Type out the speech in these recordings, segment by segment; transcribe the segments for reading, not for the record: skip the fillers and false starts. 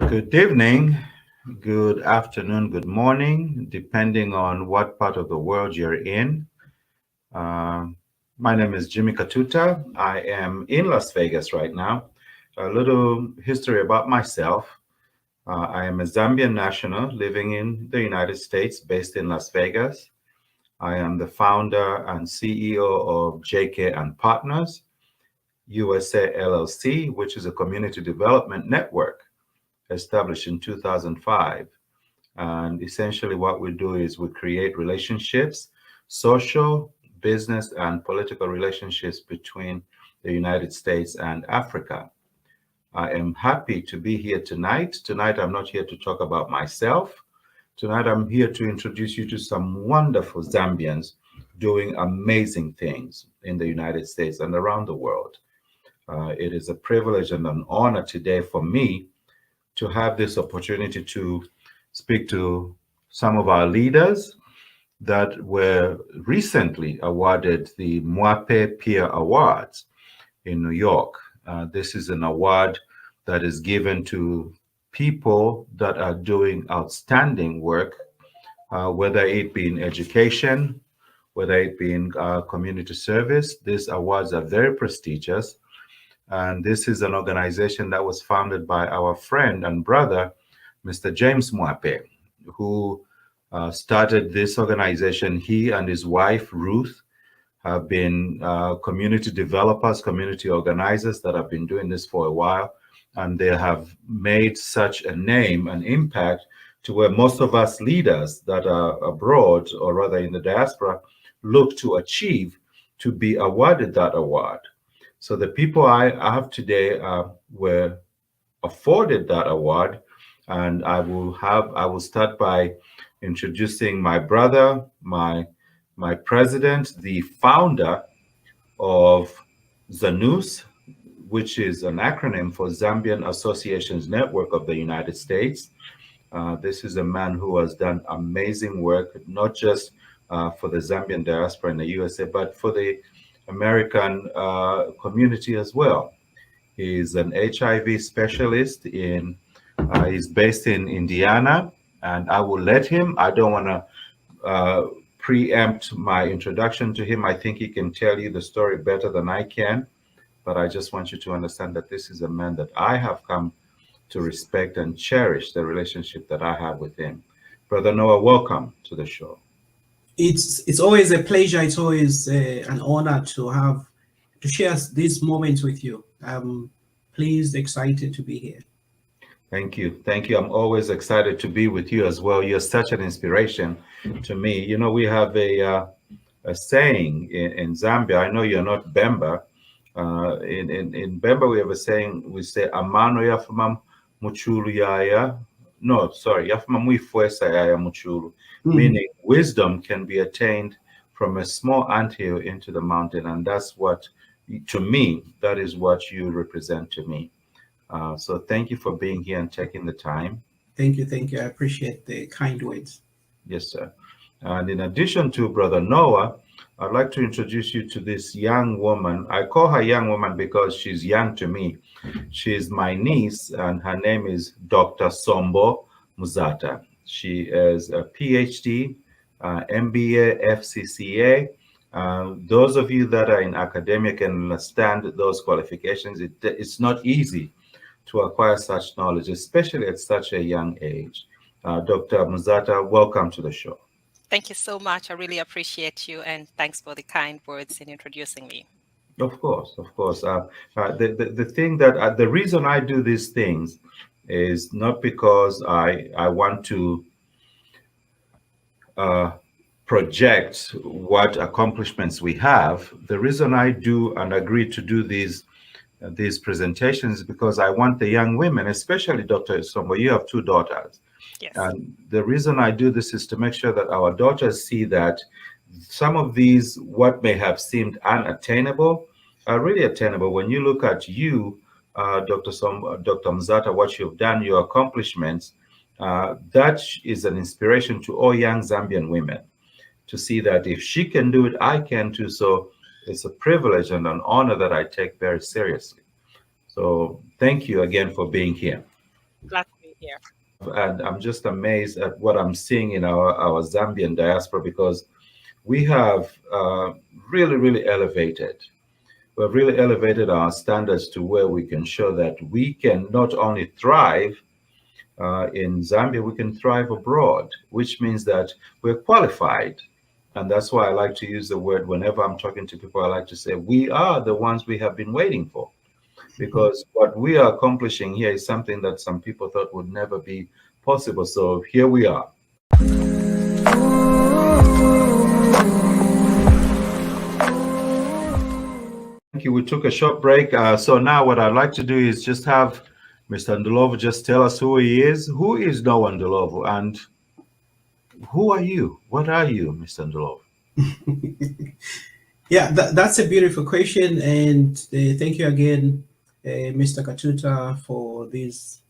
Good evening, good afternoon, good morning, depending on what part of the world you're in. Um, my name is Jimmy Katuta. I am in Las Vegas right now. A little history about myself. I am a Zambian national living in the United States, based in Las Vegas. I am the founder and CEO of JK and Partners, USA LLC, which is a community development network established in 2005. And essentially, what we do is we create relationships, social, business, and political relationships between the United States and Africa. I am happy to be here tonight. Tonight, I'm not here to talk about myself. Tonight, I'm here to introduce you to some wonderful Zambians doing amazing things in the United States and around the world. It is a privilege and an honor today for me to have this opportunity to speak to some of our leaders that were recently awarded the Mwape Peer Awards in New York. This is an award that is given to people that are doing outstanding work, whether it be in education, whether it be in community service. These awards are very prestigious. And this is an organization that was founded by our friend and brother, Mr. James Mwape, who started this organization. He and his wife, Ruth, have been community developers, community organizers that have been doing this for a while. And they have made such a name and impact to where most of us leaders that are abroad, or rather in the diaspora, look to achieve to be awarded that award. So the people I have today were afforded that award, and I will start by introducing my brother, my president, the founder of ZANUS, which is an acronym for Zambian Associations Network of the United States. This is a man who has done amazing work, not just for the Zambian diaspora in the USA, but for the American community as well. He's an HIV specialist he's based in Indiana, and I will let him. I don't want to preempt my introduction to him. I think he can tell you the story better than I can, but I just want you to understand that this is a man that I have come to respect and cherish the relationship that I have with him. Brother Noah, welcome to the show. It's always a pleasure. It's always an honor to share these moments with you. I'm pleased, excited to be here. Thank you. I'm always excited to be with you as well. You're such an inspiration to me. You know, we have a saying in Zambia. I know you're not Bemba. In Bemba, we have a saying. We say "Amano yafuma muchulu yaya." No, sorry, yafuma muifuesa yaya muchulu. Meaning wisdom can be attained from a small anthill into the mountain. And that's what, to me, that is what you represent to me. So thank you for being here and taking the time. Thank you. I appreciate the kind words. Yes, sir. And in addition to Brother Noah, I'd like to introduce you to this young woman. I call her young woman because she's young to me. She's my niece, and her name is Dr. Sombo Muzata. She is a PhD, MBA, FCCA. Those of you that are in academia can understand those qualifications. It's not easy to acquire such knowledge, especially at such a young age. Dr. Muzata, welcome to the show. Thank you so much. I really appreciate you, and thanks for the kind words in introducing me. Of course. The thing that the reason I do these things is not because I want to project what accomplishments we have. The reason I do and agree to do these presentations is because I want the young women, especially Dr. Sombo, you have 2 daughters. Yes. And the reason I do this is to make sure that our daughters see that some of these, what may have seemed unattainable, are really attainable. When you look at you, Dr. Muzata, what you've done, your accomplishments, that is an inspiration to all young Zambian women to see that if she can do it, I can too. So it's a privilege and an honor that I take very seriously. So thank you again for being here. Glad to be here. And I'm just amazed at what I'm seeing in our Zambian diaspora, because we have really, really elevated. We've really elevated our standards to where we can show that we can not only thrive in Zambia, we can thrive abroad, which means that we're qualified. And that's why I like to use the word whenever I'm talking to people, I like to say, we are the ones we have been waiting for. Because what we are accomplishing here is something that some people thought would never be possible. So here we are. Thank you. We took a short break. So now what I'd like to do is just have Mr. Ndhlovu just tell us who he is. Who is Noah Ndhlovu, and who are you? What are you, Mr. Ndhlovu? Yeah, that's a beautiful question, and thank you again, Mr. Katuta, for this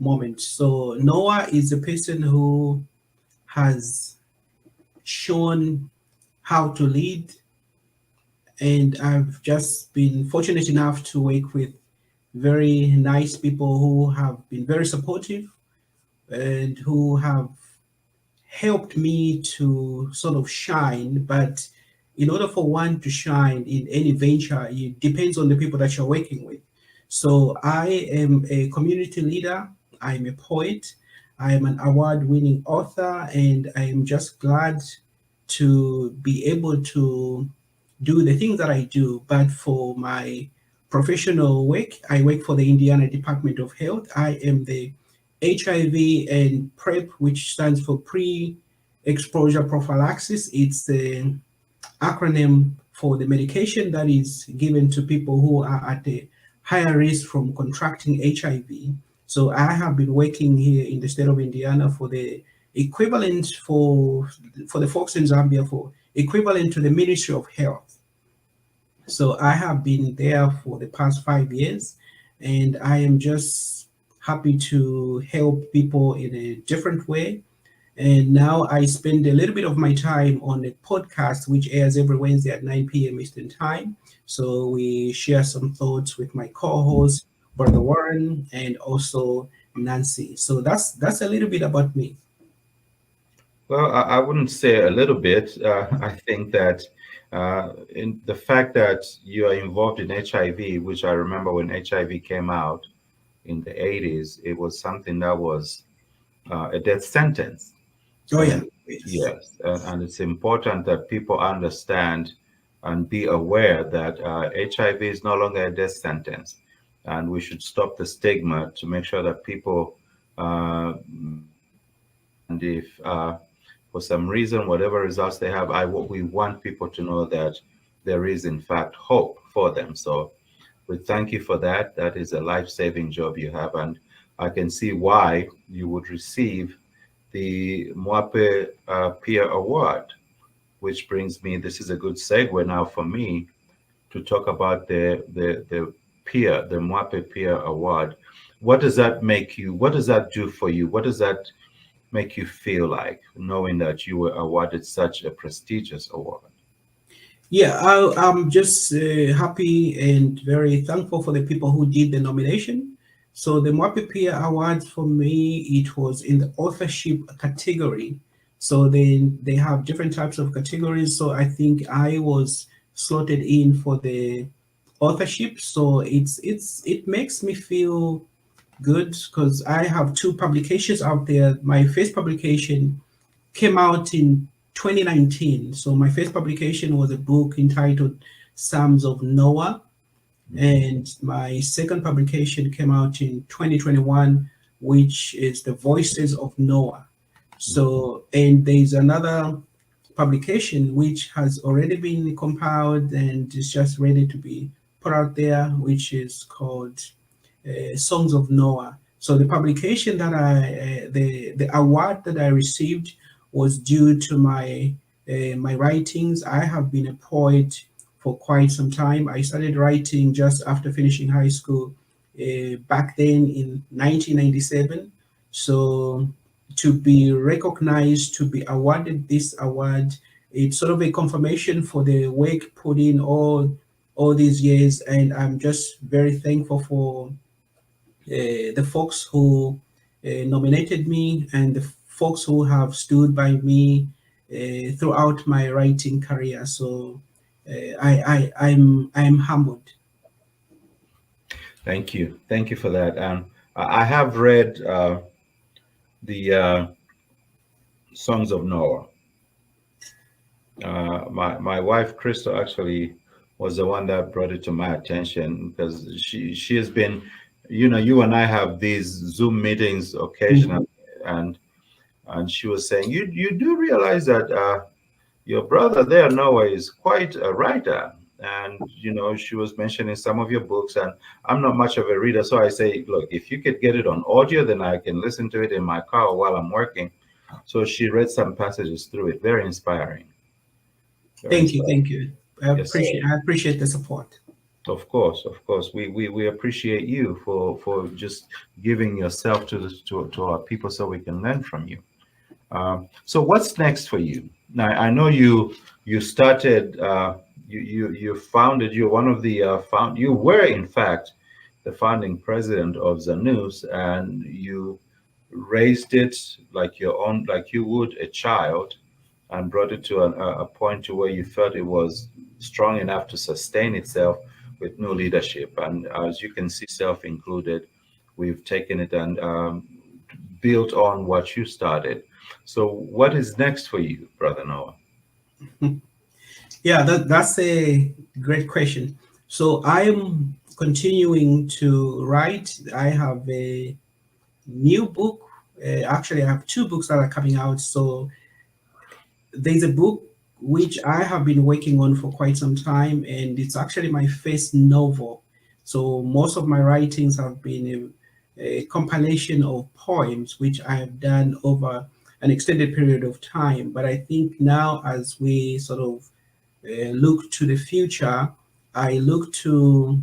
moment. So Noah is a person who has shown how to lead, and I've just been fortunate enough to work with very nice people who have been very supportive and who have helped me to sort of shine. But in order for one to shine in any venture, it depends on the people that you're working with. So I am a community leader, I'm a poet, I am an award-winning author, and I am just glad to be able to do the things that I do. But for my professional work, I work for the Indiana Department of Health. I am the HIV and PrEP, which stands for pre-exposure prophylaxis. It's the acronym for the medication that is given to people who are at a higher risk from contracting HIV. So I have been working here in the state of Indiana for the equivalent for the folks in Zambia for equivalent to the Ministry of Health. So I have been there for the past 5 years, and I am just happy to help people in a different way. And now I spend a little bit of my time on a podcast which airs every Wednesday at 9 p.m. Eastern Time. So we share some thoughts with my co-host, Brother Warren, and also Nancy. So that's a little bit about me. Well, I wouldn't say a little bit. I think that in the fact that you are involved in HIV, which I remember when HIV came out in the 80s, it was something that was a death sentence. Oh yeah. And yes, and it's important that people understand and be aware that HIV is no longer a death sentence, and we should stop the stigma to make sure that people, and if for some reason, whatever results they have, we want people to know that there is in fact hope for them. So we thank you for that. That is a life-saving job you have, and I can see why you would receive the Mwape Peer Award, which brings me, this is a good segue now for me to talk about the peer, the Mwape Peer Award. What does that make you? What does that do for you? What does that make you feel like, knowing that you were awarded such a prestigious award? Yeah, I'm just happy and very thankful for the people who did the nomination. So the Mwape Peer Awards, for me, it was in the authorship category. So they have different types of categories. So I think I was slotted in for the authorship. So it makes me feel good because I have two publications out there. My first publication came out in 2019. So my first publication was a book entitled Psalms of Noah. And my second publication came out in 2021, which is The Voices of Noah. So, and there's another publication which has already been compiled and is just ready to be put out there, which is called Songs of Noah. So the publication that the award that I received was due to my writings. I have been a poet for quite some time. I started writing just after finishing high school back then in 1997. So to be recognized, to be awarded this award, it's sort of a confirmation for the work put in all these years, and I'm just very thankful for the folks who nominated me, and the folks who have stood by me throughout my writing career. So I'm humbled. Thank you for that. I have read the Songs of Noah. My wife Crystal actually was the one that brought it to my attention because she has been, you and I have these Zoom meetings Mhm. occasionally, and she was saying you do realize that your brother there Noah is quite a writer, and she was mentioning some of your books, and I'm not much of a reader, so I say, look, if you could get it on audio, then I can listen to it in my car while I'm working. So she read some passages through it. Very inspiring. Very Thank you, inspiring. thank you. Yes, sir. I appreciate the support. Of course, of course. We appreciate you for just giving yourself to our people so we can learn from you. So what's next for you? Now I know you started you founded, you're one of the you were in fact the founding president of Zanus, and you raised it like your own, like you would a child, and brought it to a point to where you felt it was strong enough to sustain itself with new leadership. And as you can see, self included, we've taken it and built on what you started. So, what is next for you, Brother Noah? Yeah, that's a great question. So I'm continuing to write. I have a new book. Actually, I have two books that are coming out. So there's a book which I have been working on for quite some time, and it's actually my first novel. So most of my writings have been a compilation of poems which I have done over an extended period of time. But I think now, as we sort of look to the future, I look to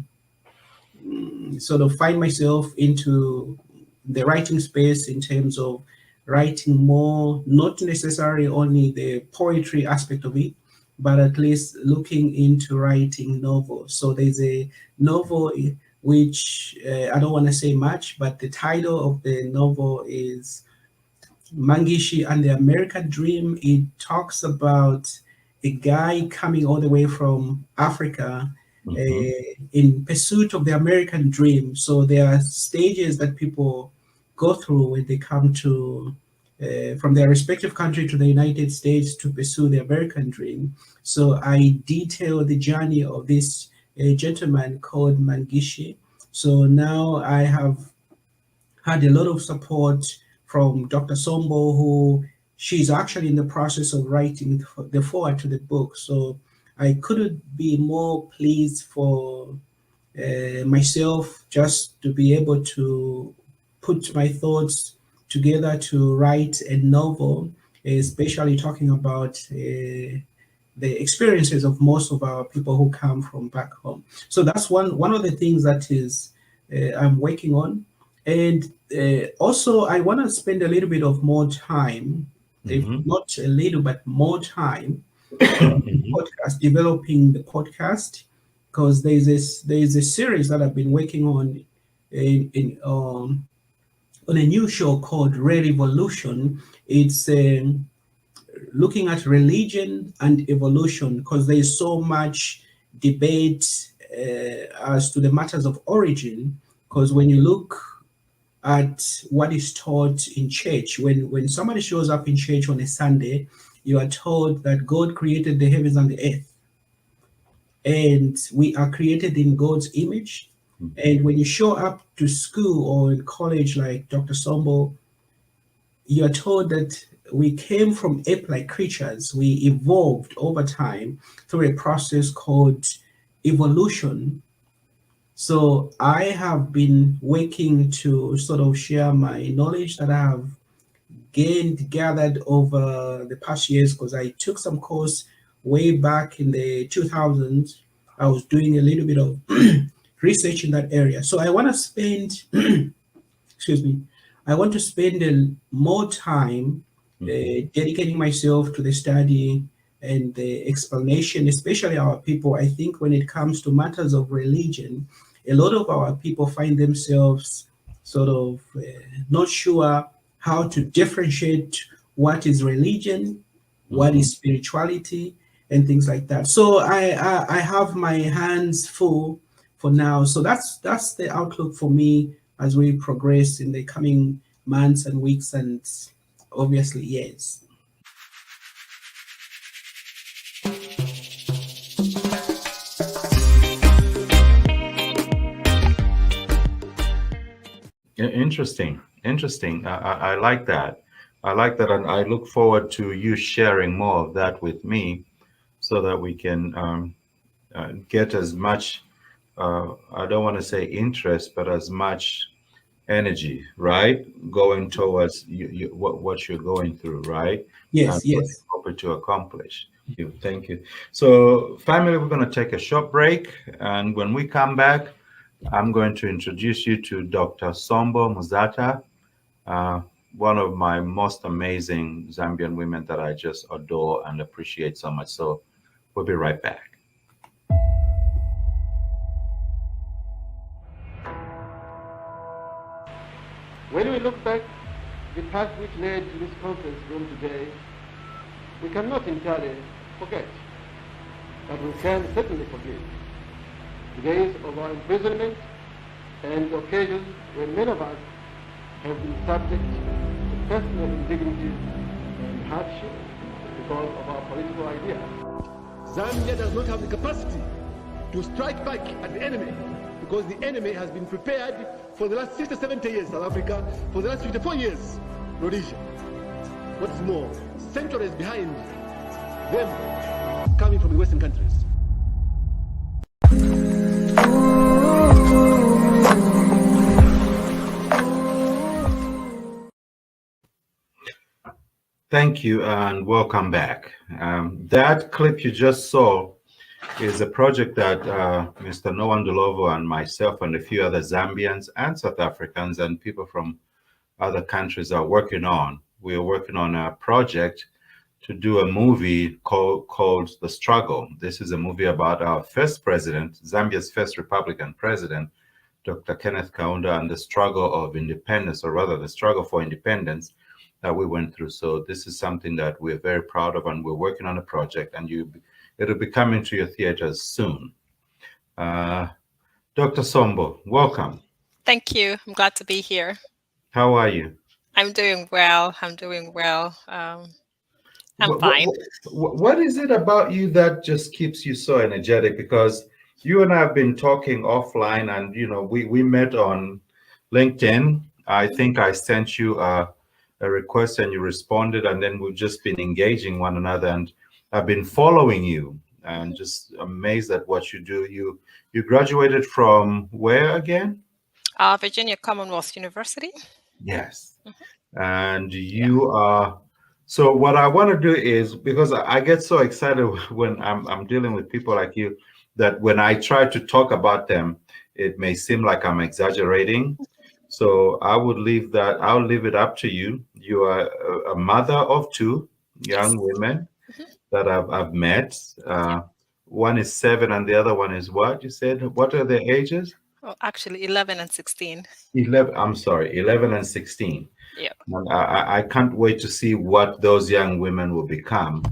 sort of find myself into the writing space in terms of writing more, not necessarily only the poetry aspect of it, but at least looking into writing novels. So there's a novel which I don't want to say much, but the title of the novel is Mangishi and the American Dream. It talks about a guy coming all the way from Africa Hmm. in pursuit of the American dream. So there are stages that people go through when they come to from their respective country to the United States to pursue the American dream. So I detail the journey of this gentleman called Mangishi. So now I have had a lot of support from Dr. Sombo, who she's actually in the process of writing the foreword to the book. So I couldn't be more pleased for myself just to be able to put my thoughts together to write a novel, especially talking about the experiences of most of our people who come from back home. So that's one of the things that is I'm working on, and also I want to spend a little bit of more time, if Hmm. not a little, but more time on the Hmm. podcast, developing the podcast, because there's a series that I've been working on on a new show called Red Evolution. It's looking at religion and evolution because there is so much debate as to the matters of origin. Because when you look at what is taught in church, when somebody shows up in church on a Sunday, you are told that God created the heavens and the earth, and we are created in God's image. And when you show up to school or in college, like Dr. Sombo, you are told that we came from ape-like creatures. We evolved over time through a process called evolution. So I have been working to sort of share my knowledge that I have gathered over the past years, because I took some course way back in the 2000s. I was doing a little bit of research in that area. So I want to spend excuse me, I want to spend more time dedicating myself to the study and the explanation, especially our people. I think when it comes to matters of religion, a lot of our people find themselves sort of not sure how to differentiate what is religion, what is spirituality, and things like that. So I have my hands full for now. So that's the outlook for me as we progress in the coming months and weeks and obviously years. Interesting. Interesting. I like that. I like that. And I look forward to you sharing more of that with me so that we can get as much, I don't want to say interest, but as much energy, right? Going towards what you're going through, right? And Yes, what yes. you're hoping to accomplish. Thank you. So, family, we're going to take a short break. And when we come back, I'm going to introduce you to Dr. Sombo Muzata, uh, one of my most amazing Zambian women that I just adore and appreciate so much. So, we'll be right back. When we look back the path which led to this conference room today, we cannot entirely forget, but we can certainly forgive the days of our imprisonment and the occasions when many of us have been subject to personal indignities and hardship because of our political ideas. Zambia does not have the capacity to strike back at the enemy because the enemy has been prepared for the last 60, 70 years, South Africa, for the last 54 years, Rhodesia. What's more, centuries behind them coming from the Western countries. Thank you and welcome back. That clip you just saw is a project that Mr. Ndhlovu and myself and a few other Zambians and South Africans and people from other countries are working on. We are working on a project to do a movie called The Struggle. This is a movie about our first president, Zambia's first Republican president, Dr. Kenneth Kaunda, and the struggle of independence, or rather the struggle for independence that we went through. So this is something that we're very proud of, and we're working on a project, and it'll be coming to your theaters soon. Dr. Sombo, welcome. Thank you. I'm glad to be here. How are you? I'm doing well. I'm doing well. I'm What, fine. what is it about you that just keeps you so energetic? Because you and I have been talking offline, and we met on LinkedIn. I think I sent you a request and you responded, and then we've just been engaging one another. And I've been following you and just amazed at what you do. You graduated from where again? Virginia Commonwealth University. Yes. And you are. So what I want to do is, because I get so excited when I'm dealing with people like you, that when I try to talk about them, it may seem like I'm exaggerating. So I'll leave it up to you. You are a mother of two young women that I've met. One is 7 and the other one is what? You said, what are their ages? Oh, actually 11 and 16. 11, I'm sorry, 11 and 16. Yeah. And I can't wait to see what those young women will become,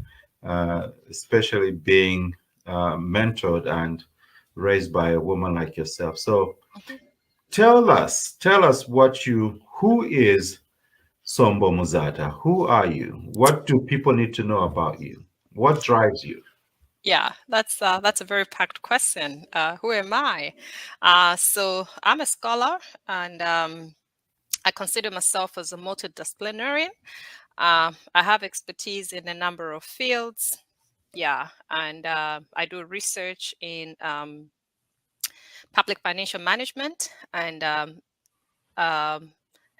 especially being mentored and raised by a woman like yourself. So tell us who is Sombo Muzata? Who are you? What do people need to know about you? What drives you? Yeah, that's a very packed question. Who am I? So I'm a scholar, and I consider myself as a multi-disciplinarian. I have expertise in a number of fields. Yeah, and I do research in public financial management and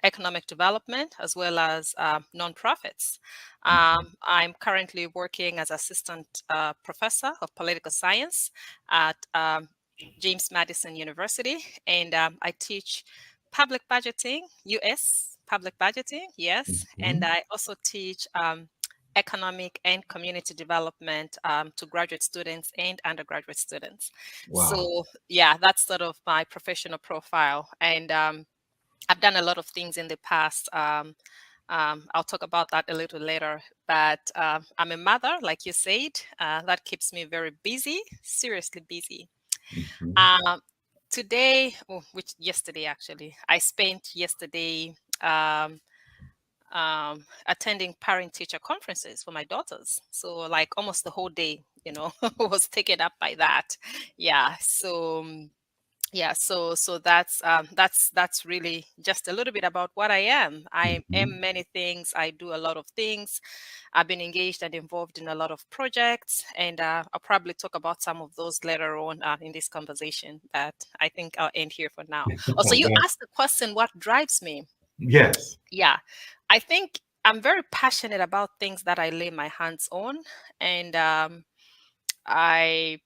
economic development, as well as nonprofits. I'm currently working as assistant professor of political science at James Madison University, and I teach public budgeting, US public budgeting, yes, and I also teach economic and community development to graduate students and undergraduate students. Wow. So yeah, that's sort of my professional profile. And I've done a lot of things in the past. I'll talk about that a little later. But I'm a mother, like you said. That keeps me very busy, seriously busy. Mhm. Today, which yesterday actually, I spent yesterday attending parent-teacher conferences for my daughters. So like almost the whole day, was taken up by that. Yeah. So that's really just a little bit about what I am. I am many things. I do a lot of things. I've been engaged and involved in a lot of projects, and I'll probably talk about some of those later on in this conversation. But I think I'll end here for now. Also, you asked the question, what drives me? Yes. Yeah, I think I'm very passionate about things that I lay my hands on, and I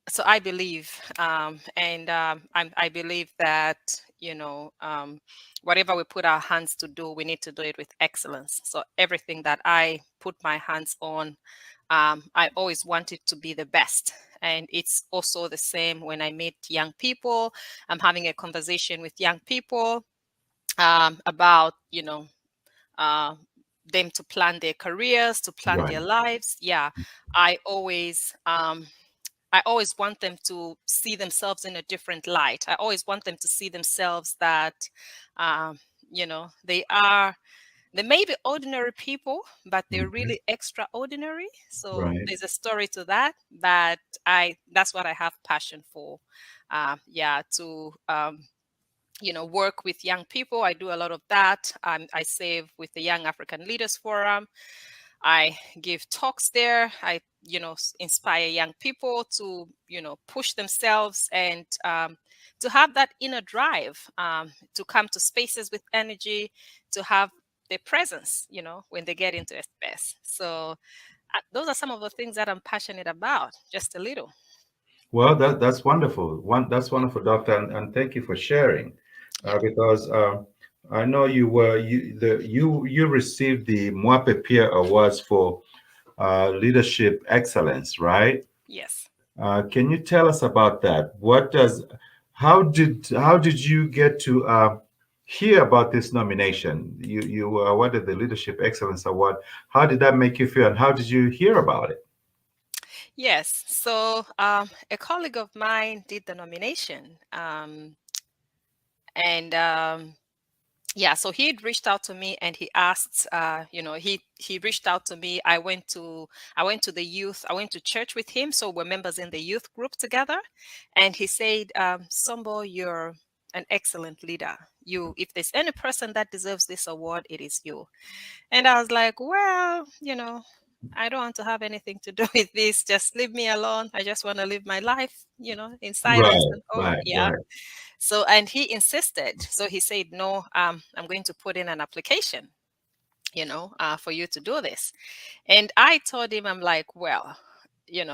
so I believe, I believe that whatever we put our hands to do, we need to do it with excellence. So everything that I put my hands on, I always want it to be the best. And it's also the same when I meet young people. I'm having a conversation with young people about uh, them to plan their careers, to plan Right. their lives. Yeah, I always I always want them to see themselves in a different light. I always want them to see themselves that, um, they may be ordinary people, but they're Mhm. really extraordinary. So Right. there's a story to that, but that's what I have passion for. To work with young people. I do a lot of that. I serve with the Young African Leaders Forum. I give talks there. I, inspire young people to, push themselves and to have that inner drive, to come to spaces with energy, to have their presence, when they get into a space. So those are some of the things that I'm passionate about, just a little. Well, that's wonderful. That's wonderful, Doctor, and thank you for sharing, Yeah. because I know you received the Mwape Peer Awards for leadership excellence, right? Yes. Can you tell us about that? How did you get to hear about this nomination? You were awarded the Leadership Excellence Award. How did that make you feel, and how did you hear about it? Yes. So a colleague of mine did the nomination. And yeah, so he'd reached out to me and he asked, he reached out to me. I went to the youth, I went to church with him. So we're members in the youth group together. And he said, Sombo, you're an excellent leader. If there's any person that deserves this award, it is you. And I was like, well, I don't want to have anything to do with this. Just leave me alone. I just want to live my life, in silence Right, and all. right, Yeah. right. So, and he insisted. So he said, no, I'm going to put in an application, for you to do this. And I told him, I'm like, well, you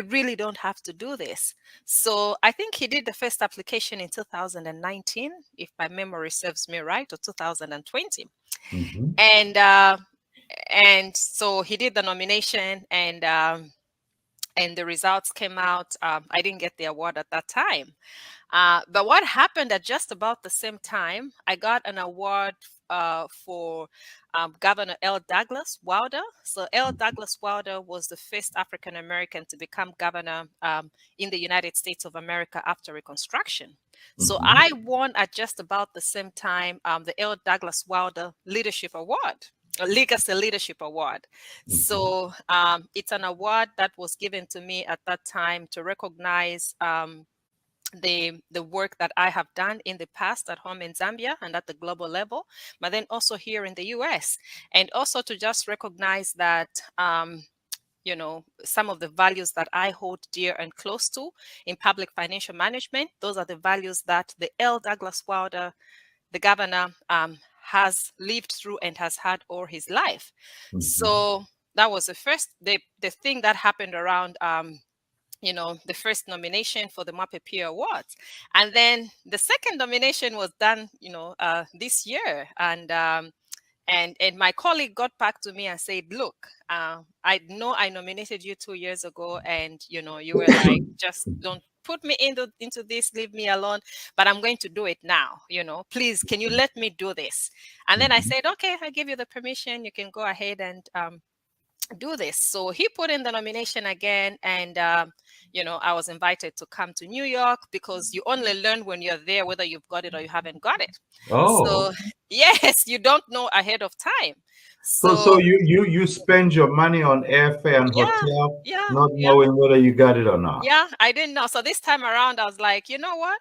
really don't have to do this. So I think he did the first application in 2019, if my memory serves me right, or 2020. Mhm. And so he did the nomination, and the results came out. I didn't get the award at that time. But what happened at just about the same time, I got an award for Governor L. Douglas Wilder. So L. Douglas Wilder was the first African American to become governor in the United States of America after Reconstruction. So Mhm. I won at just about the same time the L. Douglas Wilder Leadership Award. Legacy Leadership Award. Mhm. So it's an award that was given to me at that time to recognize the work that I have done in the past at home in Zambia and at the global level, but then also here in the US, and also to just recognize that some of the values that I hold dear and close to in public financial management. Those are the values that the L. Douglas Wilder, the governor, has lived through and has had all his life. Mhm. So that was the thing that happened around the first nomination for the Mwape Peer Awards. And then the second nomination was done, this year. And my colleague got back to me and said, look, I know I nominated you 2 years ago, and you were like, just don't put me into this, leave me alone, but I'm going to do it now. Please, can you let me do this? And then I said, okay, I give you the permission. You can go ahead and do this. So he put in the nomination again, and I was invited to come to New York, because you only learn when you're there whether you've got it or you haven't got it. Oh, So yes, you don't know ahead of time. so you spend your money on airfare and hotel, yeah, not knowing whether you got it or not. yeah, I didn't know. So this time around, I was like, you know what?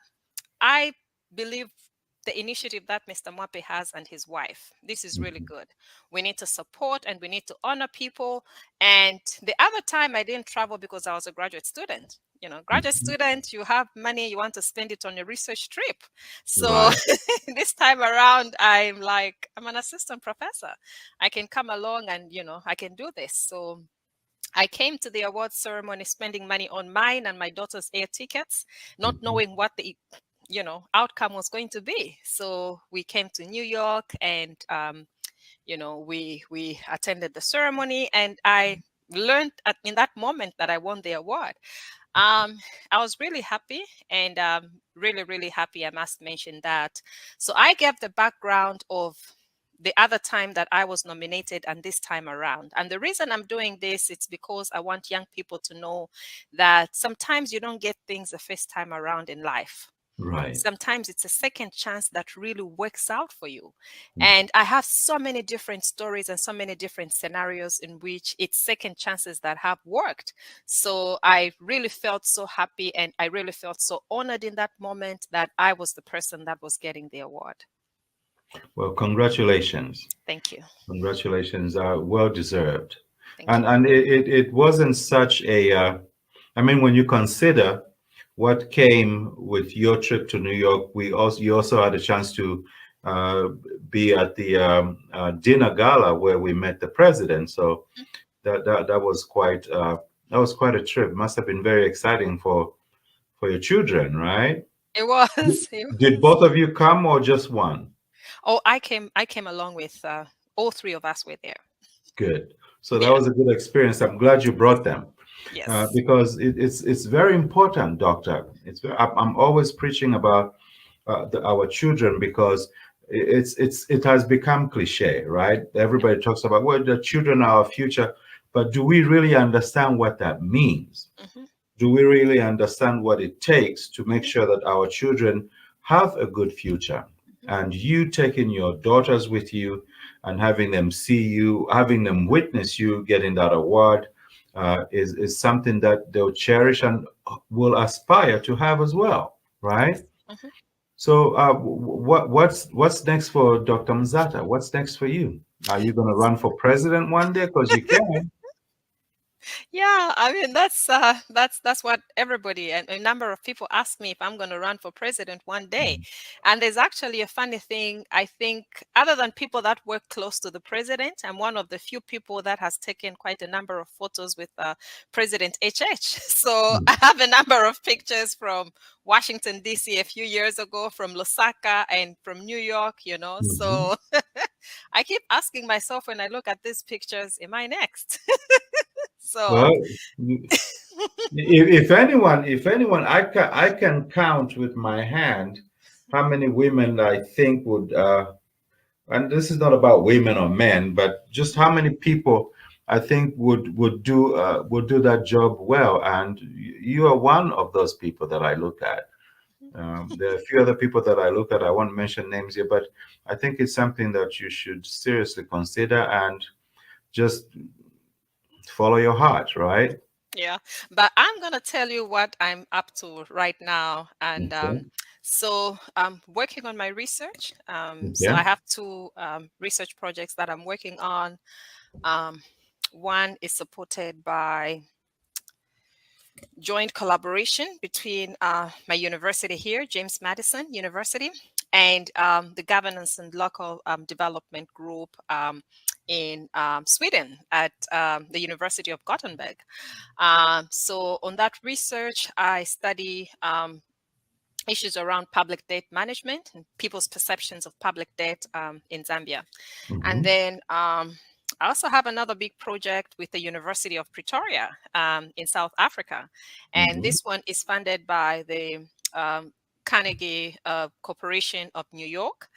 I believe the initiative that Mr. Mwape has and his wife, this is really good. We need to support and we need to honor people. And the other time I didn't travel because I was a graduate student. Graduate student, you have money, you want to spend it on a research trip. So Right. this time around, I'm like, I'm an assistant professor. I can come along and, I can do this. So I came to the awards ceremony spending money on mine and my daughter's air tickets, not knowing what the outcome was going to be. So we came to New York, and we attended the ceremony, and I learned in that moment that I won the award. I was really happy, and really, really happy, I must mention that. So I gave the background of the other time that I was nominated and this time around. And the reason I'm doing this, it's because I want young people to know that sometimes you don't get things the first time around in life. Right. Sometimes it's a second chance that really works out for you. And I have so many different stories and so many different scenarios in which it's second chances that have worked. So I really felt so happy, and I really felt so honored in that moment that I was the person that was getting the award. Well, congratulations. Thank you. Congratulations. Well deserved. Thank you. And it wasn't such a, I mean, when you consider what came with your trip to New York, you also had a chance to be at the dinner gala where we met the president. So that was quite a trip. Must have been very exciting for your children, right? It was. Did both of you come or just one? Oh, I came along with all three of us were there. Good. So that was a good experience. I'm glad you brought them. Yes. Because it's very important, Doctor. I'm always preaching about our children, because it has become cliche, right? Everybody talks about, well, the children are our future, but do we really understand what that means? Do we really understand what it takes to make sure that our children have a good future? And you taking your daughters with you and having them see you, having them witness you getting that award, is something that they'll cherish and will aspire to have as well, right? So what's next for Dr. Muzata? What's next for you? Are you going to run for president one day? Because you can. Yeah, I mean that's what everybody and a number of people ask me if I'm going to run for president one day. And there's actually a funny thing. I think other than people that work close to the president, I'm one of the few people that has taken quite a number of photos with President HH. So I have a number of pictures from Washington, D.C. a few years ago, from Lusaka and from New York, So I keep asking myself when I look at these pictures, am I next? So well, if anyone, I can count with my hand how many women I think would, and this is not about women or men, but just how many people I think would do that job well. And you are one of those people that I look at. There are a few other people that I look at. I won't mention names here, but I think it's something that you should seriously consider and just follow your heart, right? Yeah, but I'm going to tell you what I'm up to right now. And so I'm working on my research. So I have two research projects that I'm working on. One is supported by joint collaboration between my university here, James Madison University, and the Governance and Local Development Group in Sweden at the University of Gothenburg. So on that research, I study issues around public debt management and people's perceptions of public debt in Zambia. And then I also have another big project with the University of Pretoria in South Africa. And this one is funded by the Carnegie Corporation of New York.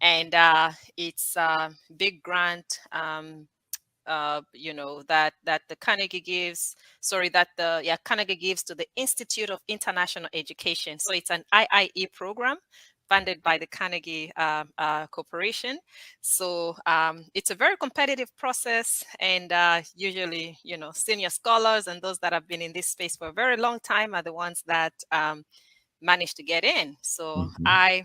And it's a big grant, that the Carnegie gives, Carnegie gives to the Institute of International Education. So it's an IIE program funded by the Carnegie Corporation. So it's a very competitive process, and usually, senior scholars and those that have been in this space for a very long time are the ones that manage to get in. So I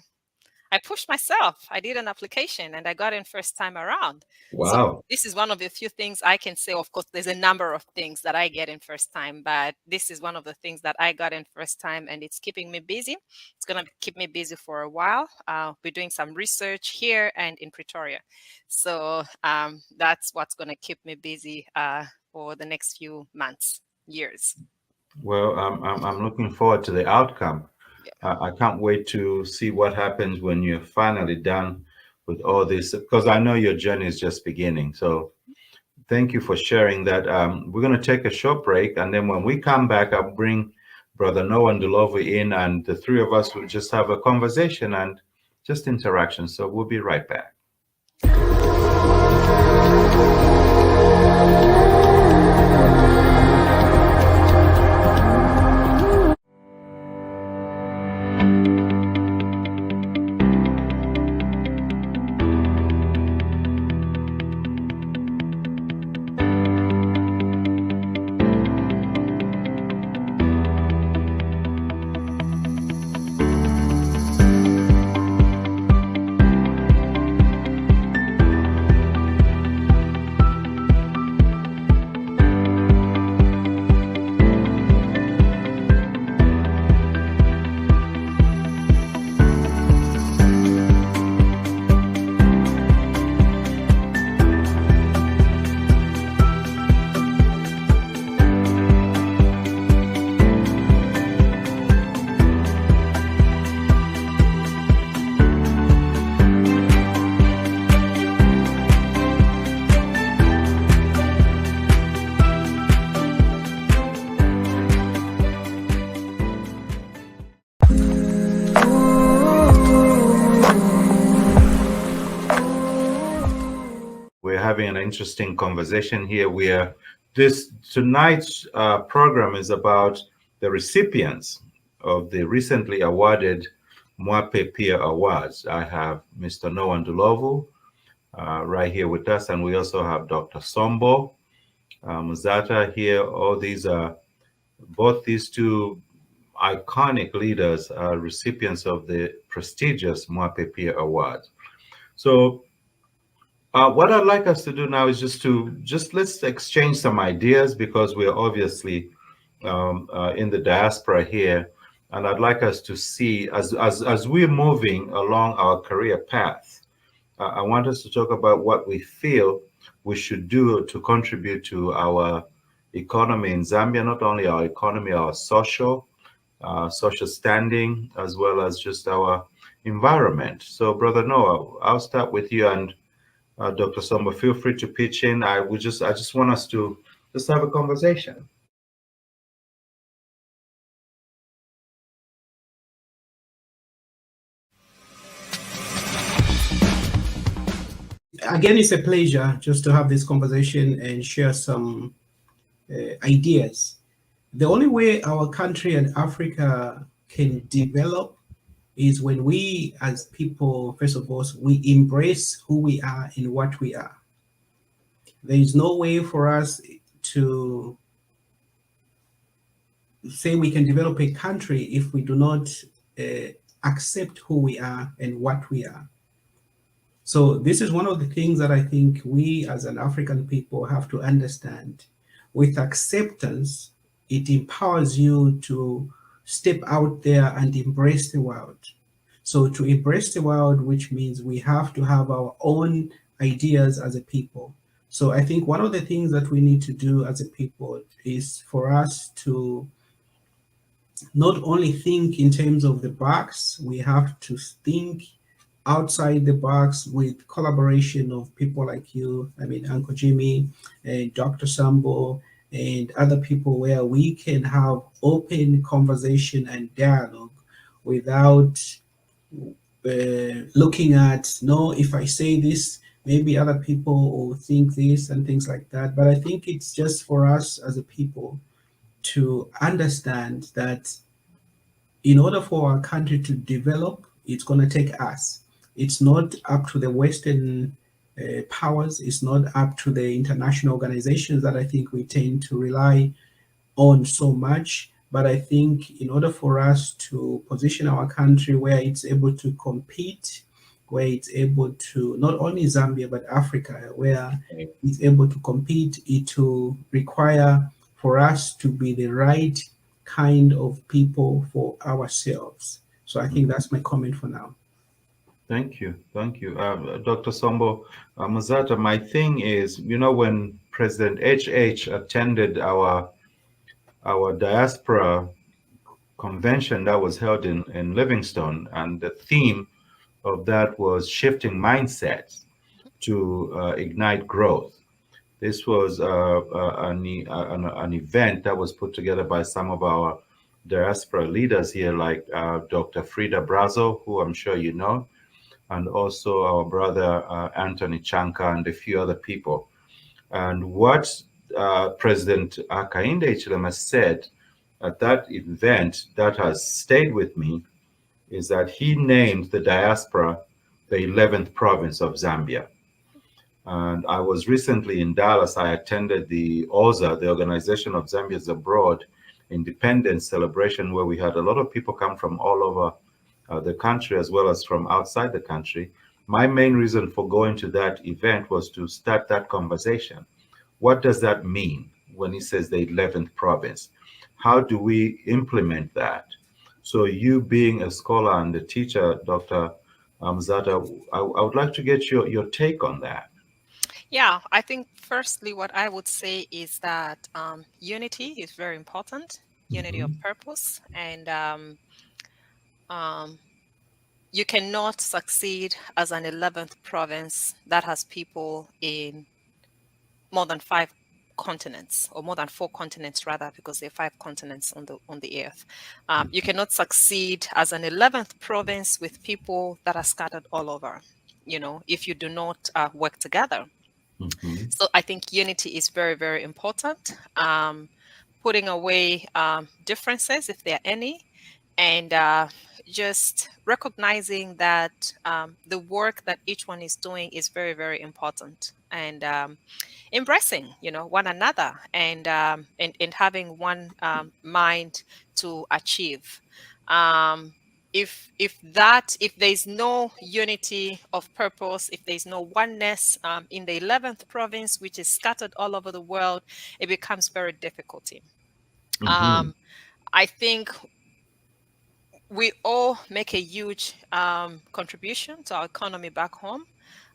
pushed myself. I did an application and I got in first time around. Wow. So this is one of the few things I can say. Of course, there's a number of things that I get in first time, but this is one of the things that I got in first time, and it's keeping me busy. It's going to keep me busy for a while. We're doing some research here and in Pretoria. So that's what's going to keep me busy for the next few months, years. Well, I'm looking forward to the outcome. I can't wait to see what happens when you're finally done with all this, because I know your journey is just beginning. So thank you for sharing that. We're going to take a short break, and then when we come back, I'll bring Brother Noah Ndhlovu in, and the three of us will just have a conversation and just interaction. So we'll be right back. Having an interesting conversation here. Tonight's program is about the recipients of the recently awarded Mwape Peer Awards. I have Mr. Noah Ndhlovu right here with us, and we also have Dr. Sombo Muzata here. Both these two iconic leaders are recipients of the prestigious Mwape Peer Awards. So what I'd like us to do now is let's exchange some ideas, because we're obviously in the diaspora here, and I'd like us to see as we're moving along our career path. I want us to talk about what we feel we should do to contribute to our economy in Zambia, not only our economy, our social standing, as well as just our environment. So, Brother Noah, I'll start with you, and Dr. Sombo, feel free to pitch in. I just want us to just have a conversation. Again, it's a pleasure just to have this conversation and share some ideas. The only way our country and Africa can develop is when we as people, first of all, we embrace who we are and what we are. There is no way for us to say we can develop a country if we do not accept who we are and what we are. So this is one of the things that I think we as an African people have to understand. With acceptance, it empowers you to step out there and embrace the world. So to embrace the world, which means we have to have our own ideas as a people. So I think one of the things that we need to do as a people is for us to not only think in terms of the box, we have to think outside the box with collaboration of people like you, I mean, Uncle Jimmy and Dr. Sambo and other people, where we can have open conversation and dialogue without looking at, no, if I say this, maybe other people will think this and things like that. But I think it's just for us as a people to understand that in order for our country to develop, it's going to take us. It's not up to the Western powers, it's not up to the international organizations that I think we tend to rely on so much. But I think in order for us to position our country where it's able to compete, where it's able to, not only Zambia, but Africa, where it's able to compete, it will require for us to be the right kind of people for ourselves. So I think that's my comment for now. Thank you. Thank you. Dr. Sombo Muzata, my thing is, when President HH attended our diaspora convention that was held in Livingstone, and the theme of that was shifting mindsets to ignite growth. This was an event that was put together by some of our diaspora leaders here, like Dr. Frida Brazo, who I'm sure you know, and also our brother Anthony Chanka and a few other people. And what President Hakainde Hichilema said at that event that has stayed with me is that he named the diaspora the 11th province of Zambia. And I was recently in Dallas. I attended the OZA, the Organization of Zambians Abroad Independence Celebration, where we had a lot of people come from all over the country as well as from outside the country. My main reason for going to that event was to start that conversation. What does that mean when he says the 11th province? How do we implement that? So you being a scholar and a teacher, Dr. Muzata, I would like to get your take on that. Yeah, I think firstly, what I would say is that unity is very important, unity of purpose, and um, you cannot succeed as an 11th province that has people in more than 5 continents, or more than 4 continents rather, because there are 5 continents on the earth. You cannot succeed as an 11th province with people that are scattered all over, if you do not work together. So I think unity is very, very important. Putting away differences, if there are any, and just recognizing that the work that each one is doing is very, very important, and embracing, one another, and having one mind to achieve. If there's no unity of purpose, if there's no oneness in the 11th province, which is scattered all over the world, it becomes very difficult. I think we all make a huge contribution to our economy back home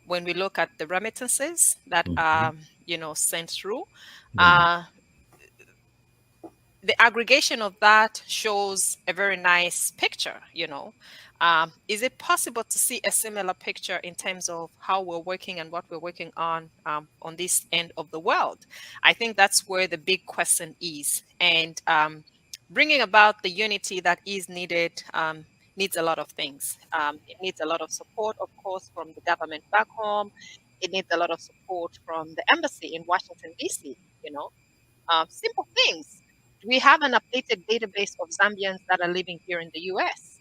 when we look at the remittances that are, sent through. The aggregation of that shows a very nice picture. Is it possible to see a similar picture in terms of how we're working and what we're working on this end of the world? I think that's where the big question is. And bringing about the unity that is needed needs a lot of things. It needs a lot of support, of course, from the government back home. It needs a lot of support from the embassy in Washington, D.C., simple things. We have an updated database of Zambians that are living here in the U.S.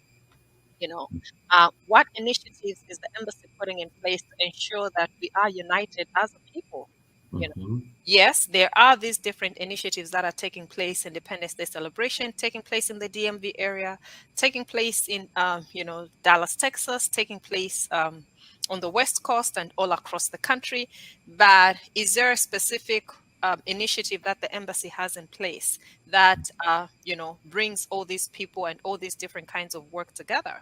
What initiatives is the embassy putting in place to ensure that we are united as a people? Yes, there are these different initiatives that are taking place: Independence Day celebration taking place in the DMV area, taking place in Dallas, Texas, taking place on the West Coast and all across the country. But is there a specific initiative that the embassy has in place that brings all these people and all these different kinds of work together?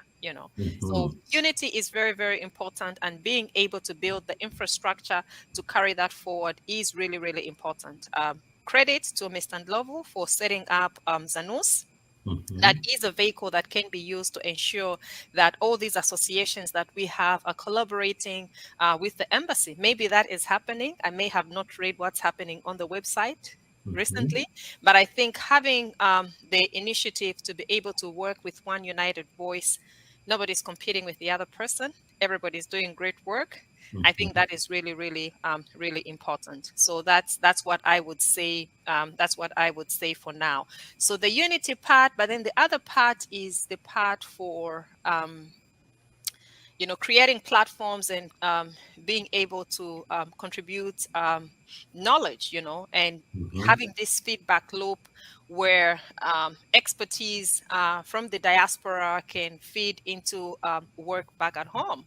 So unity is very, very important, and being able to build the infrastructure to carry that forward is really, really important. Credit to Mr. Ndhlovu for setting up ZANUS, That is a vehicle that can be used to ensure that all these associations that we have are collaborating with the embassy. Maybe that is happening. I may have not read what's happening on the website recently, but I think having the initiative to be able to work with one united voice, nobody's competing with the other person, everybody's doing great work. I think that is really, really, really important. So that's what I would say. That's what I would say for now. So the unity part, but then the other part is the part for creating platforms and being able to contribute knowledge, and having this feedback loop where expertise from the diaspora can feed into work back at home.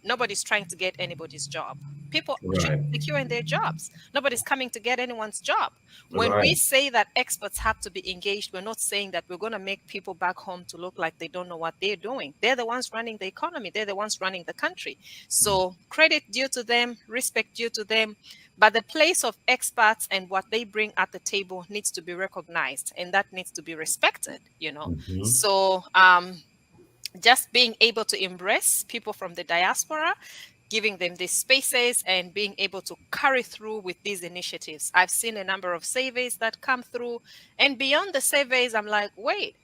Nobody's trying to get anybody's job. People should Right. be secure in their jobs. Nobody's coming to get anyone's job. When we Right. say that experts have to be engaged, we're not saying that we're going to make people back home to look like they don't know what they're doing. They're the ones running the economy. They're the ones running the country. So credit due to them, respect due to them. But the place of experts and what they bring at the table needs to be recognized, and that needs to be respected. So just being able to embrace people from the diaspora, giving them these spaces and being able to carry through with these initiatives. I've seen a number of surveys that come through, and beyond the surveys, I'm like, wait,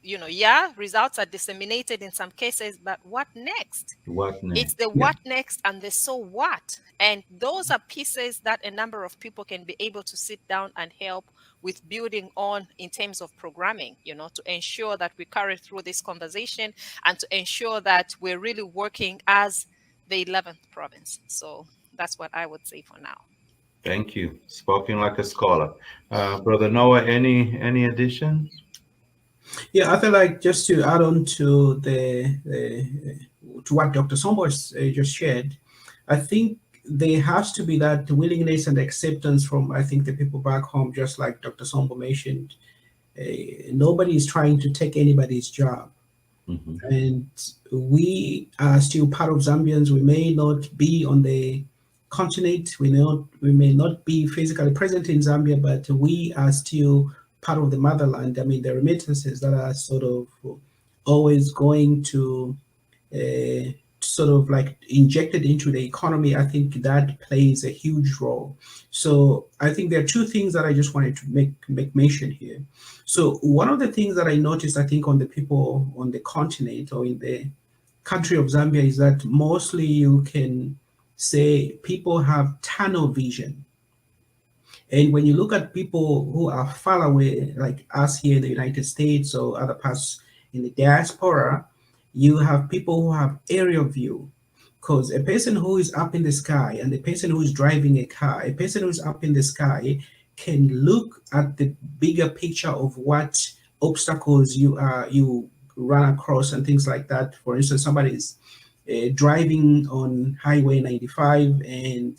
yeah, results are disseminated in some cases, but what next? What next? It's the what next and the so what. And those are pieces that a number of people can be able to sit down and help with building on in terms of programming, to ensure that we carry through this conversation and to ensure that we're really working as the 11th province. So that's what I would say for now. Thank you. Spoken like a scholar. Brother Noah, any additions? Yeah, I feel like just to add on to to what Dr. Sombo just shared, I think there has to be that willingness and acceptance from, I think, the people back home, just like Dr. Sombo mentioned. Nobody is trying to take anybody's job. And we are still part of Zambians. We may not be on the continent, we may not be physically present in Zambia, but we are still part of the motherland. I mean, the remittances that are sort of always going to sort of like injected into the economy, I think that plays a huge role. So I think there are two things that I just wanted to make mention here. So one of the things that I noticed, I think, on the people on the continent or in the country of Zambia is that mostly you can say people have tunnel vision. And when you look at people who are far away, like us here in the United States or other parts in the diaspora, you have people who have aerial view. Because a person who is up in the sky and the person who is driving a car, a person who is up in the sky can look at the bigger picture of what obstacles you run across and things like that. For instance, somebody is driving on Highway 95, and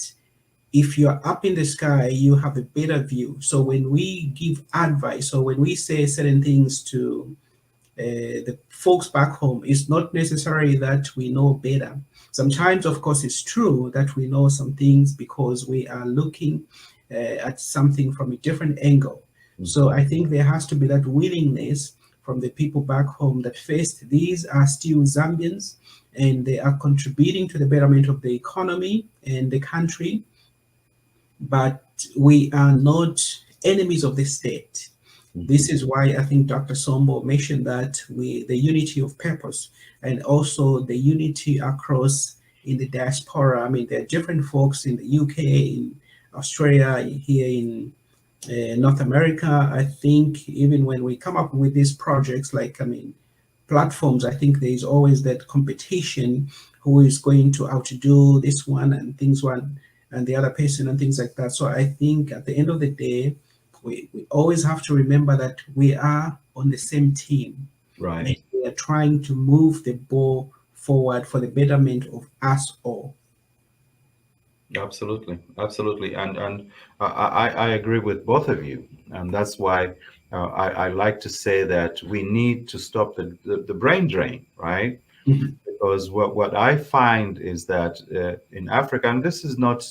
if you're up in the sky, you have a better view. So when we give advice or when we say certain things to the folks back home, it's not necessarily that we know better. Sometimes, of course, it's true that we know some things because we are looking at something from a different angle. So I think there has to be that willingness from the people back home that first, these are still Zambians and they are contributing to the betterment of the economy and the country, but we are not enemies of the state. This is why I think Dr. Sombo mentioned that the unity of purpose and also the unity across in the diaspora. I mean, there are different folks in the UK, in Australia, here in North America. I think even when we come up with these projects, platforms, I think there is always that competition, who is going to outdo this one and the other person and things like that. So I think at the end of the day, we always have to remember that we are on the same team. Right. And we are trying to move the ball forward for the betterment of us all. Absolutely, absolutely, and I agree with both of you, and that's why I like to say that we need to stop the brain drain, right? Because what I find is that in Africa, and this is not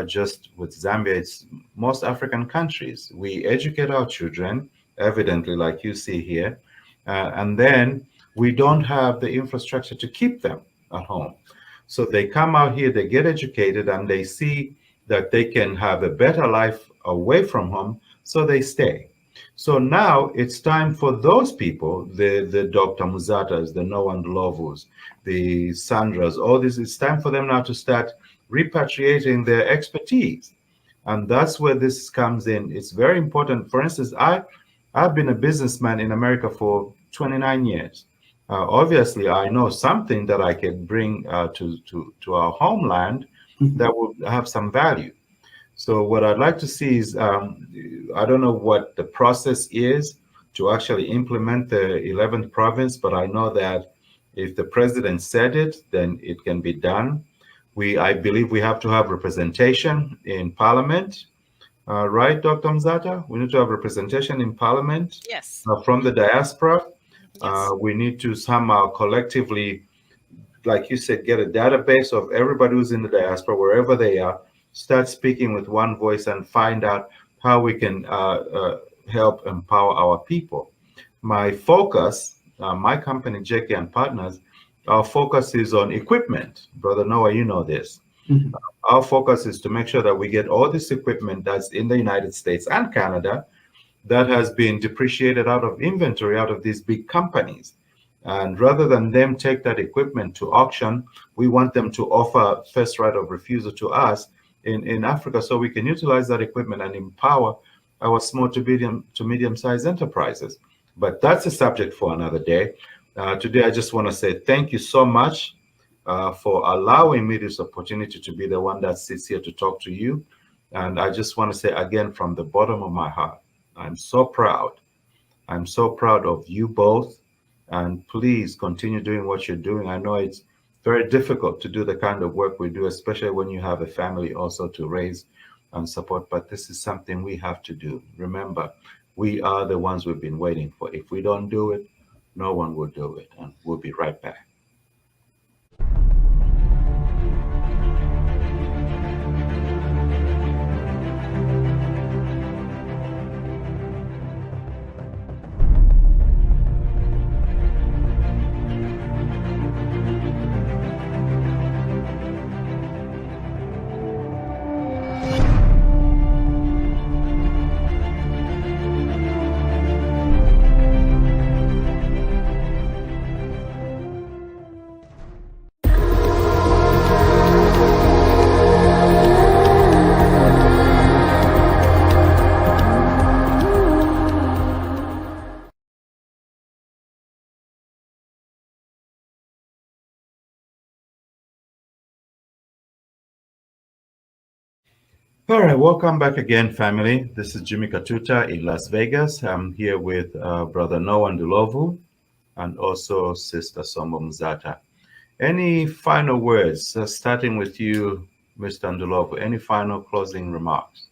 just with Zambia, it's most African countries, we educate our children, evidently, like you see here. And then we don't have the infrastructure to keep them at home. So they come out here, they get educated, and they see that they can have a better life away from home, so they stay. So now it's time for those people, the Dr. Muzatas, the Ndhlovus, the Sandras, all this, it's time for them now to start repatriating their expertise. And that's where this comes in. It's very important. For instance, I've been a businessman in America for 29 years. Obviously, I know something that I can bring to our homeland that will have some value. So what I'd like to see is, I don't know what the process is to actually implement the 11th province, but I know that if the president said it, then it can be done. I believe we have to have representation in parliament, right, Dr. Mzata? We need to have representation in parliament Yes. from the diaspora. Yes. We need to somehow collectively, like you said, get a database of everybody who's in the diaspora, wherever they are, start speaking with one voice and find out how we can help empower our people. My focus, my company, JK and Partners, our focus is on equipment. Brother Noah, you know this. Mhm. Our focus is to make sure that we get all this equipment that's in the United States and Canada that has been depreciated out of inventory, out of these big companies. And rather than them take that equipment to auction, we want them to offer first right of refusal to us in Africa so we can utilize that equipment and empower our small to medium-sized enterprises. But that's a subject for another day. Today, I just want to say thank you so much for allowing me this opportunity to be the one that sits here to talk to you. And I just want to say again, from the bottom of my heart, I'm so proud. I'm so proud of you both. And please continue doing what you're doing. I know it's very difficult to do the kind of work we do, especially when you have a family also to raise and support. But this is something we have to do. Remember, we are the ones we've been waiting for. If we don't do it, no one will do it. And we'll be right back. All right, welcome back again, family. This is Jimmy Katuta in Las Vegas. I'm here with Brother Noah Ndhlovu and also Sister Sombo Muzata. Any final words, starting with you, Mr. Ndhlovu? Any final closing remarks?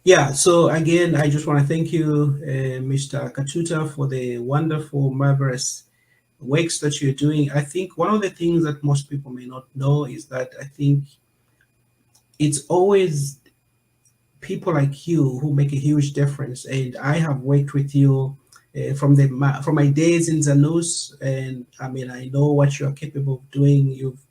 Yeah, so again, I just want to thank you, Mr. Katuta, for the wonderful, marvelous works that you're doing. I think one of the things that most people may not know is that I think it's always people like you who make a huge difference. And I have worked with you from my days in Zanus, and I mean, I know what you are capable of doing. You've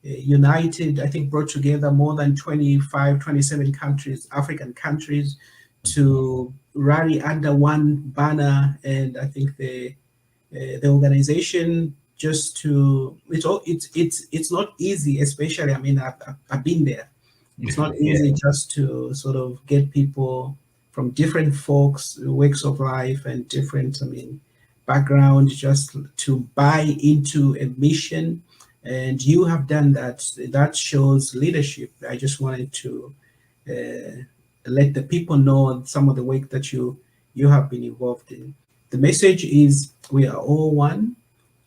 united, I think, brought together more than 25, 27 countries, African countries, to rally under one banner. And I think the organization just to it's not easy, especially, I mean, I've been there. It's not easy just to sort of get people from different folks, walks of life, and different, I mean, backgrounds, just to buy into a mission. And you have done that. That shows leadership. I just wanted to let the people know some of the work that you have been involved in. The message is we are all one.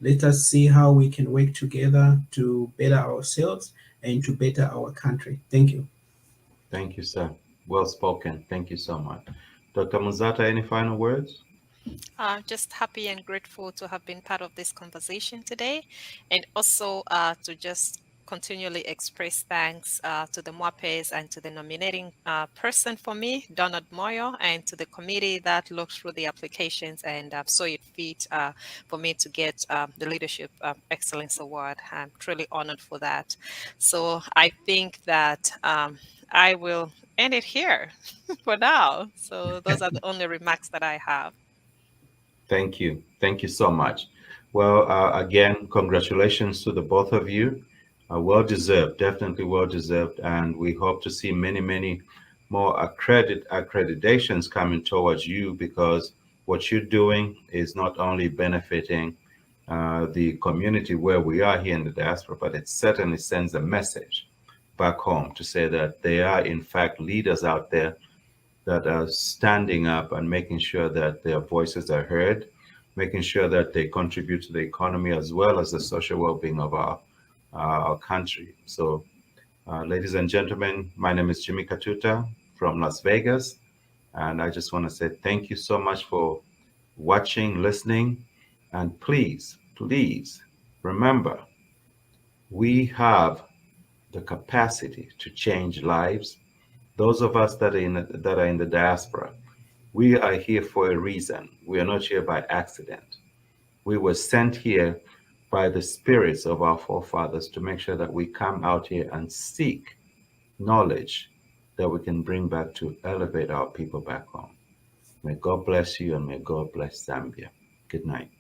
Let us see how we can work together to better ourselves and to better our country. Thank you. Thank you, sir. Well spoken. Thank you so much. Dr. Muzata, any final words? Just happy and grateful to have been part of this conversation today, and also to just continually express thanks to the Mwapes and to the nominating person for me, Donald Moyo, and to the committee that looked through the applications and saw it fit for me to get the Leadership Excellence Award. I'm truly honored for that. So I think that I will end it here for now. So those are the only remarks that I have. Thank you. Thank you so much. Well, again, congratulations to the both of you. Well-deserved, definitely well-deserved. And we hope to see many, many more accreditations coming towards you, because what you're doing is not only benefiting the community where we are here in the diaspora, but it certainly sends a message back home to say that there are, in fact, leaders out there that are standing up and making sure that their voices are heard, making sure that they contribute to the economy as well as the social well-being of our country. So, ladies and gentlemen, my name is Jimmy Katuta from Las Vegas, and I just want to say thank you so much for watching, listening, and please, please remember, we have the capacity to change lives. Those of us that are in the diaspora, we are here for a reason. We are not here by accident. We were sent here by the spirits of our forefathers to make sure that we come out here and seek knowledge that we can bring back to elevate our people back home. May God bless you, and may God bless Zambia. Good night.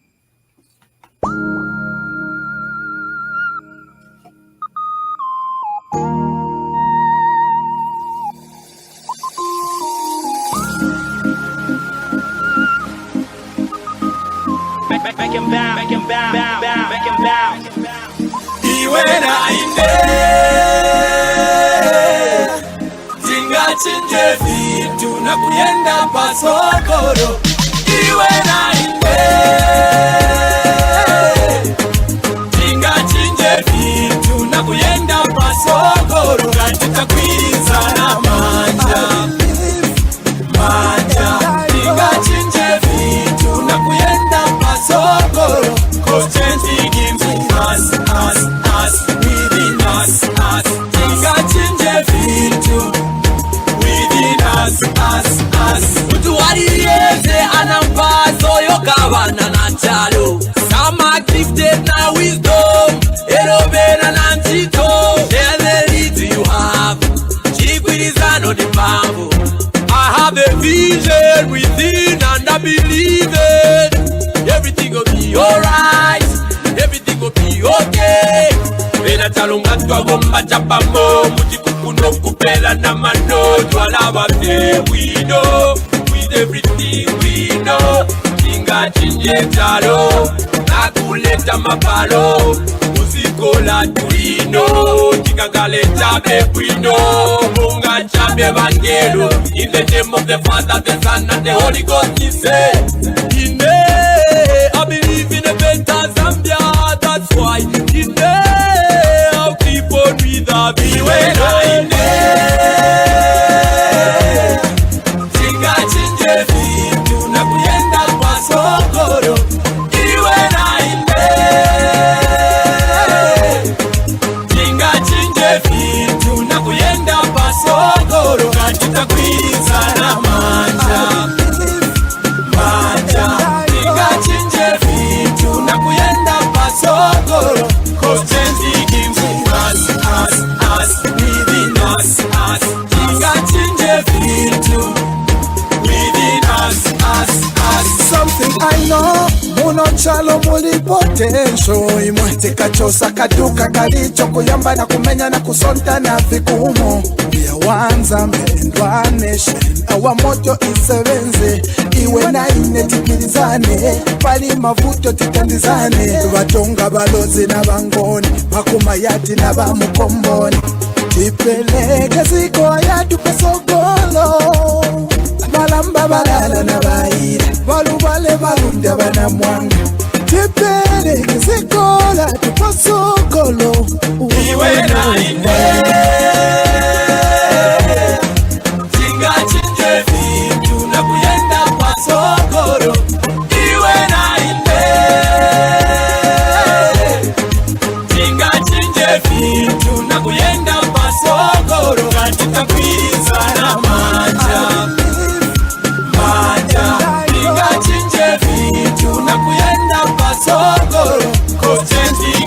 Make him bow. Iwe na inde tingachinje vitu na kuyenda pasokoro. Iwe na inde tingachinje vitu na kuyenda pasokoro. Katuta kwiza na manja tingachinje vitu na kuyenda pasokoro. Cause change begins with us, within us. Tingachinje vitu within us. Mtu aliyeze anampazo yokabana na chalo. Some are gifted na wisdom, erobena na ntito. Share the little you have, chikwirizano di pambo. I have a vision within and I believe it. Everything will be alright, everything will be okay. Pena talunga twagomba chapamo, mujikukuno kupela na mano. Twalaba we know, with everything we know. Tinga chinje talo, nakuleta mapalo. Musikola tuino, tinga galeta bekwino. Munga chambe vangelo, in the name of the Father, the Son, and the Holy Ghost, he said, I believe in a better Zambia, that's why I'll keep on with a B-way. Tingachinje vitu na kuyenda kwa sokoro. Iwe na inde tingachinje vitu na kuyenda kwa sokoro. Katuta kwiza na manja tingachinje vitu na kuyenda pasokoro. Cause change begins with us, within us. Tingachinje vitu within us. Something I know, muno chalo muli potential. Imwete kachosa kaduka kalicho kuyamba na kumenya na kusonta na vikumo. We are one Zambia, one nation. Our motto is sevenze. Iwe na ine tikilizane, pali mavuto titandizane. Watonga balozi na bangoni, makumayati na bamukomboni. Tipeleke ziko yatu pesogolo. Balamba balala na baira, balubale balunda bana mwanga. Tipeleke ziko yatu pesogolo. Iwe na ine tingachinje vitu na kuyenda kwa sokoro. Iwe na inde tingachinje vitu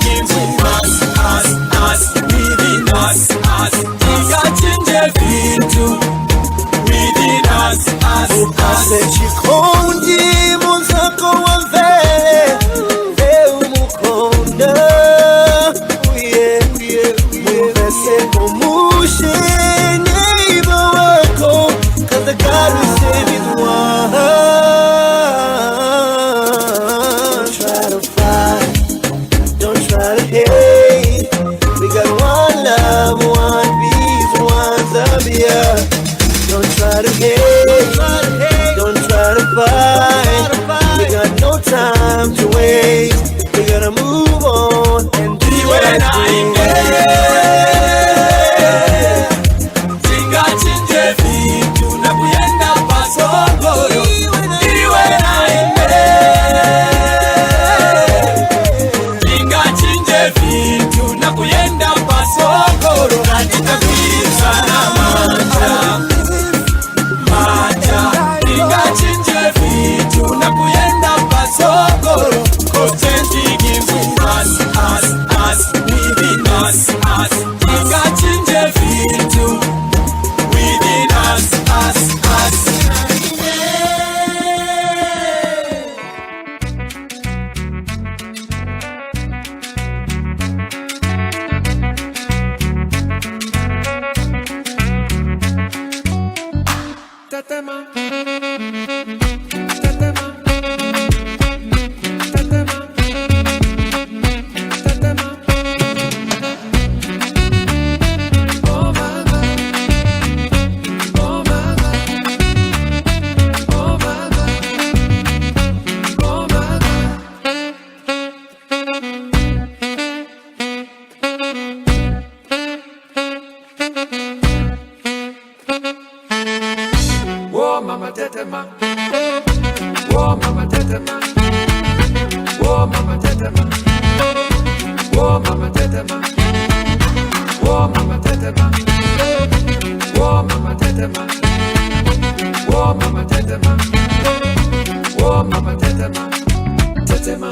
begins with us, within us. Tingachinje vitu within us. Ukase chikondi muzako wa mvele umukonda muvese kumushe neighbor wako, 'cause the God we save is one. Don't try to fight, don't try to hate. We got one love, one peace, one Zambia. Don't try to hate, don't try to fight. We got no time to waste. We gotta move on and do what I Tingachinje vitu na kuyenda pasogoro. Iwe naimbe. Tingachinje vitu na kuyenda pasogoro. Nitapita na maja. Tingachinje vitu na kuyenda pasogoro. Content begins with us, within us. Tingachinje vitu within us. Tetema, tetema, tetema, tetema. Oh mama, oh mama, oh mama, oh mama. Oh mama tetema, oh mama tetema, oh mama tetema, oh mama tetema, oh mama tetema, oh mama tetema, oh mama tetema, oh mama tetema, tetema,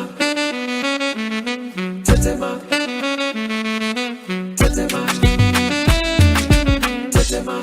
tetema, tetema, tetema.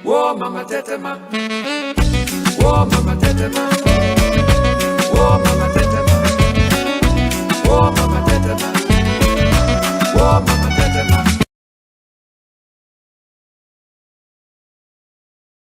Whoa, mama tetema. Whoa, mama tetema.